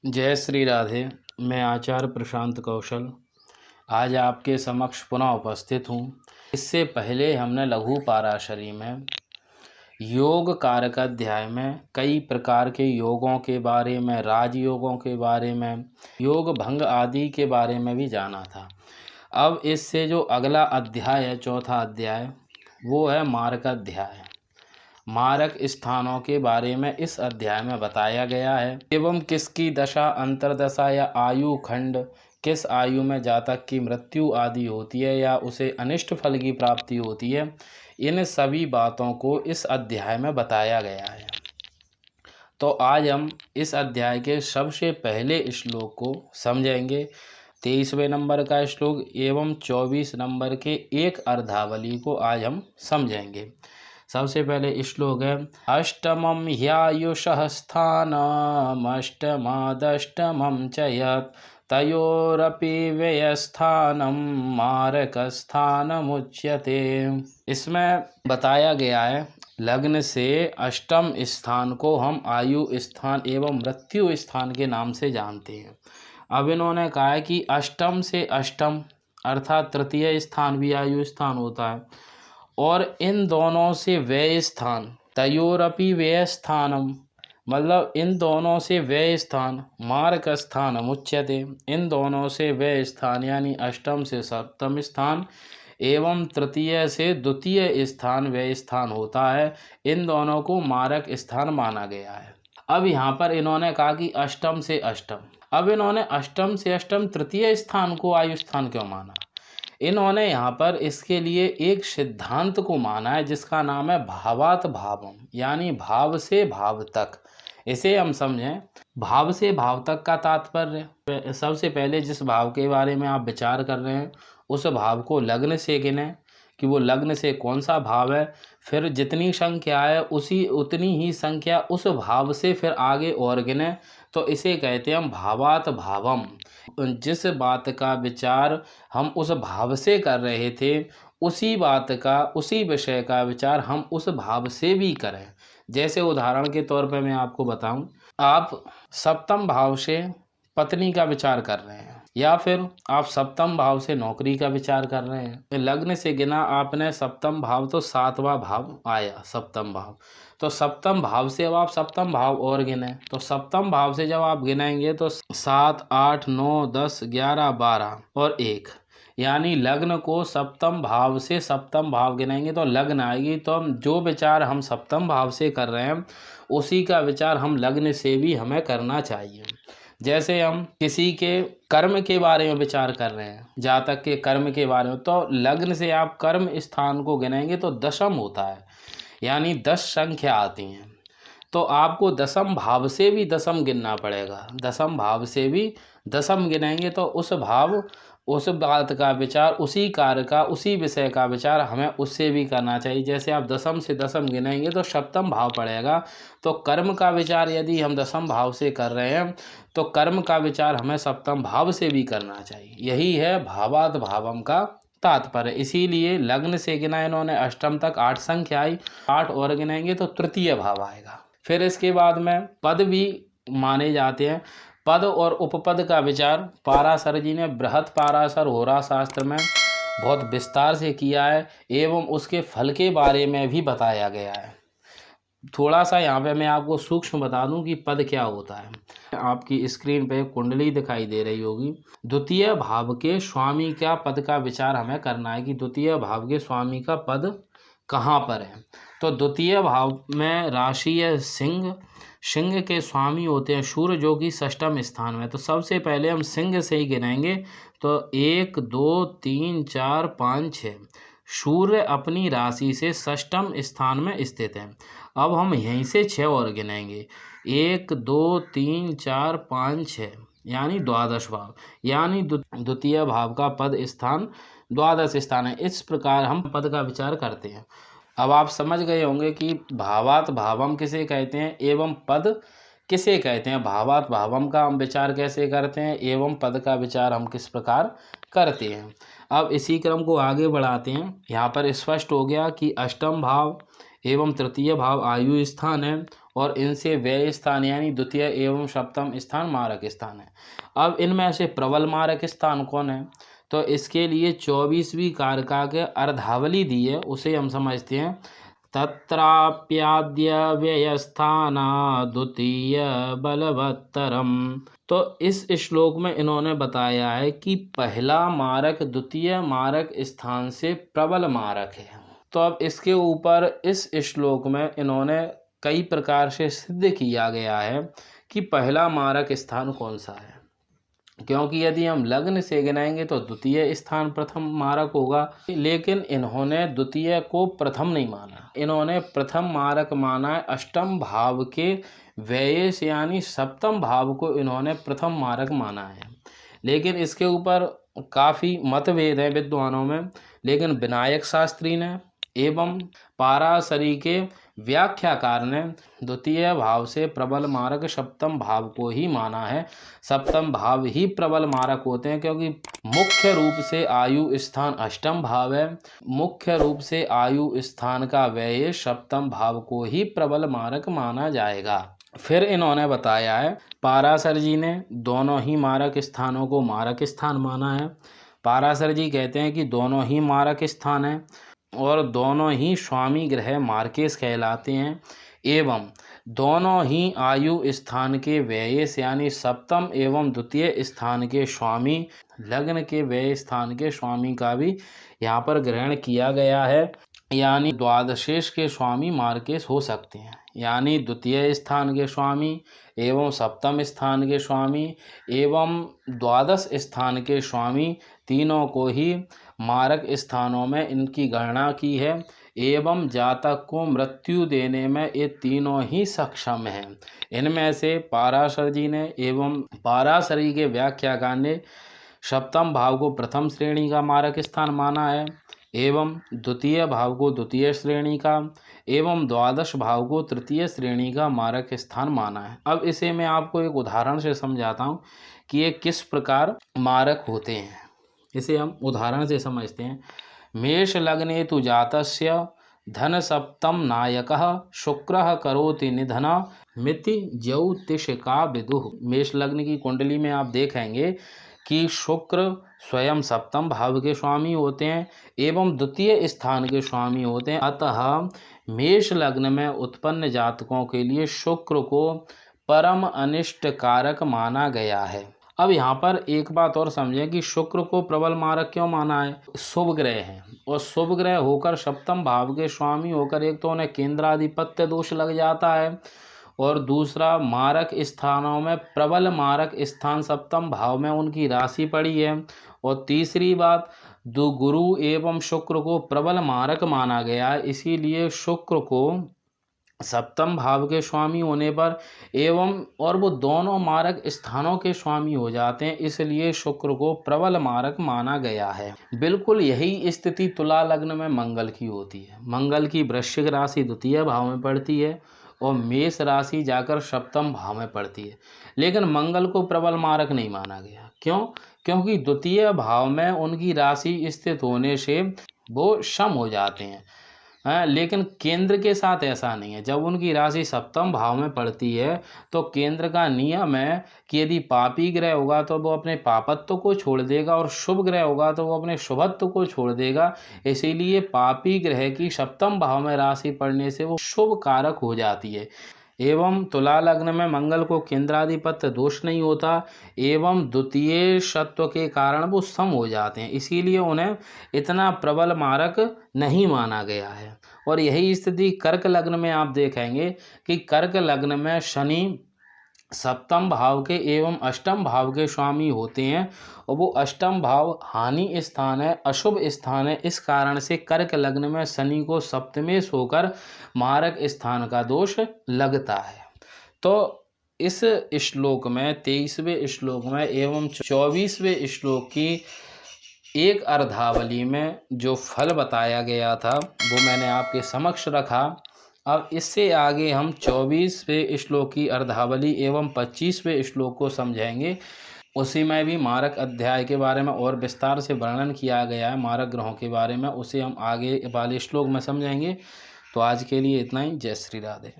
जय श्री राधे। मैं आचार्य प्रशांत कौशल आज आपके समक्ष पुनः उपस्थित हूँ। इससे पहले हमने लघु पाराशरी में योग कारक अध्याय में कई प्रकार के योगों के बारे में, राजयोगों के बारे में, योग भंग आदि के बारे में भी जाना था। अब इससे जो अगला अध्याय है, चौथा अध्याय, वो है मारक अध्याय। मारक स्थानों के बारे में इस अध्याय में बताया गया है एवं किसकी दशा, अंतरदशा या आयु खंड, किस आयु में जातक की मृत्यु आदि होती है या उसे अनिष्ट फल की प्राप्ति होती है, इन सभी बातों को इस अध्याय में बताया गया है। तो आज हम इस अध्याय के सबसे पहले श्लोक को समझेंगे। 23वें नंबर का श्लोक एवं 24 नंबर के एक अर्धावली को आज हम समझेंगे। सबसे पहले श्लोक है अष्टमं ह्यायुषः स्थानम् अष्टमादष्टमं च यत् तयोरपि व्ययस्थानं मारकस्थानमुच्यते। इसमें बताया गया है लग्न से अष्टम स्थान को हम आयु स्थान एवं मृत्यु स्थान के नाम से जानते हैं। अब इन्होंने कहा है कि अष्टम से अष्टम अर्थात तृतीय स्थान भी आयु स्थान होता है, और इन दोनों से व्यय स्थान, तयोरपि व्यय स्थानम, मतलब इन दोनों से व्यय स्थान, मार्ग स्थानम उच्यते, इन दोनों से व्यय स्थान यानी अष्टम से सप्तम स्थान एवं तृतीय से द्वितीय स्थान व्यय स्थान होता है। इन दोनों को मारक स्थान माना गया है। अब यहाँ पर इन्होंने कहा कि अष्टम से अष्टम, अब इन्होंने अष्टम से अष्टम तृतीय स्थान को आयु स्थान क्यों माना? इन्होंने यहाँ पर इसके लिए एक सिद्धांत को माना है जिसका नाम है भावात भावम, यानी भाव से भाव तक। इसे हम समझें, भाव से भाव तक का तात्पर्य, सबसे पहले जिस भाव के बारे में आप विचार कर रहे हैं उस भाव को लग्न से गिनें कि वो लग्न से कौन सा भाव है, फिर जितनी संख्या है उतनी ही संख्या उस भाव से फिर आगे और गिने, तो इसे कहते हैं हम भावात भावम। जिस बात का विचार हम उस भाव से कर रहे थे उसी बात का, उसी विषय का विचार हम उस भाव से भी करें। जैसे उदाहरण के तौर पर मैं आपको बताऊं, आप सप्तम भाव से पत्नी का विचार कर रहे हैं या फिर आप सप्तम भाव से नौकरी का विचार कर रहे हैं। लग्न से गिना आपने सप्तम भाव, तो सातवां भाव आया सप्तम भाव, तो सप्तम भाव से अब आप सप्तम भाव और गिने, तो सप्तम भाव से जब आप गिनेंगे तो 7, 8, 9, 10, 11, 12 और 1, यानी लग्न को सप्तम भाव से सप्तम भाव गिनेंगे तो लग्न आएगी। तो हम जो विचार हम सप्तम भाव से कर रहे हैं उसी का विचार हम लग्न से भी हमें करना चाहिए। जैसे हम किसी के कर्म के बारे में विचार कर रहे हैं, जातक के कर्म के बारे में, तो लग्न से आप कर्म स्थान को गिनेंगे तो दशम होता है, यानी 10 संख्या आती हैं। तो आपको दशम भाव से भी दशम गिनना पड़ेगा, दशम भाव से भी दशम गिनेंगे तो उस भाव, उस बात का विचार, उसी कार्य का, उसी विषय का विचार हमें उससे भी करना चाहिए। जैसे आप दशम से दशम गिनेंगे तो सप्तम भाव पड़ेगा, तो कर्म का विचार यदि हम दशम भाव से कर रहे हैं तो कर्म का विचार हमें सप्तम भाव से भी करना चाहिए। यही है भावात भावम का तात्पर्य। इसीलिए लग्न से गिना इन्होंने अष्टम तक 8 संख्या आई, 8 और गिनेंगे तो तृतीय भाव आएगा। फिर इसके बाद में पद भी माने जाते हैं। पद और उपपद का विचार पाराशर जी ने बृहत पाराशर होरा शास्त्र में बहुत विस्तार से किया है एवं उसके फल के बारे में भी बताया गया है। थोड़ा सा यहाँ पे मैं आपको सूक्ष्म बता दूं कि पद क्या होता है। आपकी स्क्रीन पे कुंडली दिखाई दे रही होगी। द्वितीय भाव के स्वामी का पद का विचार हमें करना है कि द्वितीय भाव के स्वामी का पद कहाँ पर है। तो द्वितीय भाव में राशि है सिंह, सिंह के स्वामी होते हैं सूर्य जो कि षष्ठम स्थान में। तो सबसे पहले हम सिंह से ही गिनेंगे तो 1, 2, 3, 4, 5, 6, सूर्य अपनी राशि से षष्ठम स्थान में स्थित है। अब हम यहीं से 6 और गिनेंगे, 1, 2, 3, 4, 5, 6, यानी द्वादश भाव, यानी द्वितीय भाव का पद स्थान द्वादश स्थान है। इस प्रकार हम पद का विचार करते हैं। अब आप समझ गए होंगे कि भावात भावम किसे कहते हैं एवं पद किसे कहते हैं। भावात भावम का हम विचार कैसे करते हैं एवं पद का विचार हम किस प्रकार करते हैं। अब इसी क्रम को आगे बढ़ाते हैं। यहाँ पर स्पष्ट हो गया कि अष्टम भाव एवं तृतीय भाव आयु स्थान है और इनसे व्यय स्थान यानी द्वितीय एवं सप्तम स्थान मारक स्थान है। अब इनमें से प्रबल मारक स्थान कौन है, तो इसके लिए 24वीं कारका के अर्धावली दी है, उसे हम समझते हैं। तत्राप्याद्य व्ययस्थाना द्वितीय बलवत्तरम। तो इस श्लोक में इन्होंने बताया है कि पहला मारक द्वितीय मारक स्थान से प्रबल मारक है। तो अब इसके ऊपर इस श्लोक में इन्होंने कई प्रकार से सिद्ध किया गया है कि पहला मारक स्थान कौन सा है, क्योंकि यदि हम लग्न से गिनाएंगे तो द्वितीय स्थान प्रथम मारक होगा, लेकिन इन्होंने द्वितीय को प्रथम नहीं माना, इन्होंने प्रथम मारक माना है अष्टम भाव के व्यय से, यानी सप्तम भाव को इन्होंने प्रथम मारक माना है। लेकिन इसके ऊपर काफ़ी मतभेद है विद्वानों में, लेकिन विनायक शास्त्री ने एवं पाराशरी के व्याख्याकार ने द्वितीय भाव से प्रबल मारक सप्तम भाव को ही माना है। सप्तम भाव ही प्रबल मारक होते हैं, क्योंकि मुख्य रूप से आयु स्थान अष्टम भाव है, मुख्य रूप से आयु स्थान का व्यय सप्तम भाव को ही प्रबल मारक माना जाएगा। फिर इन्होंने बताया है, पाराशर जी ने दोनों ही मारक स्थानों को मारक स्थान माना है। पाराशर जी कहते हैं कि दोनों ही मारक स्थान हैं और दोनों ही स्वामी ग्रह मार्केश कहलाते हैं, एवं दोनों ही आयु स्थान के व्यय यानी सप्तम एवं द्वितीय स्थान के स्वामी, लग्न के व्यय स्थान के स्वामी का भी यहाँ पर ग्रहण किया गया है, यानी द्वादशेश के स्वामी मार्केश हो सकते हैं, यानी द्वितीय स्थान के स्वामी एवं सप्तम स्थान के स्वामी एवं द्वादश स्थान के स्वामी, तीनों को ही मारक स्थानों में इनकी गणना की है, एवं जातक को मृत्यु देने में ये तीनों ही सक्षम हैं। इनमें से पाराशर जी ने एवं पाराशरी के व्याख्याकार ने सप्तम भाव को प्रथम श्रेणी का मारक स्थान माना है, एवं द्वितीय भाव को द्वितीय श्रेणी का, एवं द्वादश भाव को तृतीय श्रेणी का मारक स्थान माना है। अब इसे मैं आपको एक उदाहरण से समझाता हूँ कि ये किस प्रकार मारक होते हैं। इसे हम उदाहरण से समझते हैं। मेष लग्ने तु जातस्य धन सप्तम नायकः शुक्रः करोति निधना मिति ज्योतिषिका विदुः। मेष लग्न की कुंडली में आप देखेंगे कि शुक्र स्वयं सप्तम भाव के स्वामी होते हैं एवं द्वितीय स्थान के स्वामी होते हैं। अतः मेष लग्न में उत्पन्न जातकों के लिए शुक्र को परम अनिष्ट कारक माना गया है। अब यहाँ पर एक बात और समझें कि शुक्र को प्रबल मारक क्यों माना है। शुभ ग्रह हैं और शुभ ग्रह होकर सप्तम भाव के स्वामी होकर एक तो उन्हें केंद्राधिपत्य दोष लग जाता है, और दूसरा मारक स्थानों में प्रबल मारक स्थान सप्तम भाव में उनकी राशि पड़ी है, और तीसरी बात दो गुरु एवं शुक्र को प्रबल मारक माना गया है, इसीलिए शुक्र को सप्तम भाव के स्वामी होने पर एवं और वो दोनों मारक स्थानों के स्वामी हो जाते हैं, इसलिए शुक्र को प्रबल मारक माना गया है। बिल्कुल यही स्थिति तुला लग्न में मंगल की होती है। मंगल की वृश्चिक राशि द्वितीय भाव में पड़ती है और मेष राशि जाकर सप्तम भाव में पड़ती है, लेकिन मंगल को प्रबल मारक नहीं माना गया। क्यों? क्योंकि द्वितीय भाव में उनकी राशि स्थित होने से वो सम हो जाते हैं। लेकिन केंद्र के साथ ऐसा नहीं है। जब उनकी राशि सप्तम भाव में पड़ती है तो केंद्र का नियम है कि यदि पापी ग्रह होगा तो वो अपने पापत्व को छोड़ देगा और शुभ ग्रह होगा तो वो अपने शुभत्व को छोड़ देगा। इसीलिए पापी ग्रह की सप्तम भाव में राशि पड़ने से वो शुभ कारक हो जाती है। एवं तुला लग्न में मंगल को केंद्राधिपत्य दोष नहीं होता एवं द्वितीय सत्व के कारण वो सम हो जाते हैं, इसीलिए उन्हें इतना प्रबल मारक नहीं माना गया है। और यही स्थिति कर्क लग्न में आप देखेंगे कि कर्क लग्न में शनि सप्तम भाव के एवं अष्टम भाव के स्वामी होते हैं, और वो अष्टम भाव हानि स्थान है, अशुभ स्थान है। इस कारण से कर्क लग्न में शनि को सप्तमेश होकर मारक स्थान का दोष लगता है। तो इस श्लोक में 23वें श्लोक में एवं 24वें श्लोक की एक अर्धावली में जो फल बताया गया था वो मैंने आपके समक्ष रखा। अब इससे आगे हम 24वें श्लोक की अर्धावली एवं 25वें श्लोक को समझेंगे। उसी में भी मारक अध्याय के बारे में और विस्तार से वर्णन किया गया है, मारक ग्रहों के बारे में, उसे हम आगे वाले श्लोक में समझेंगे। तो आज के लिए इतना ही। जय श्री राधे।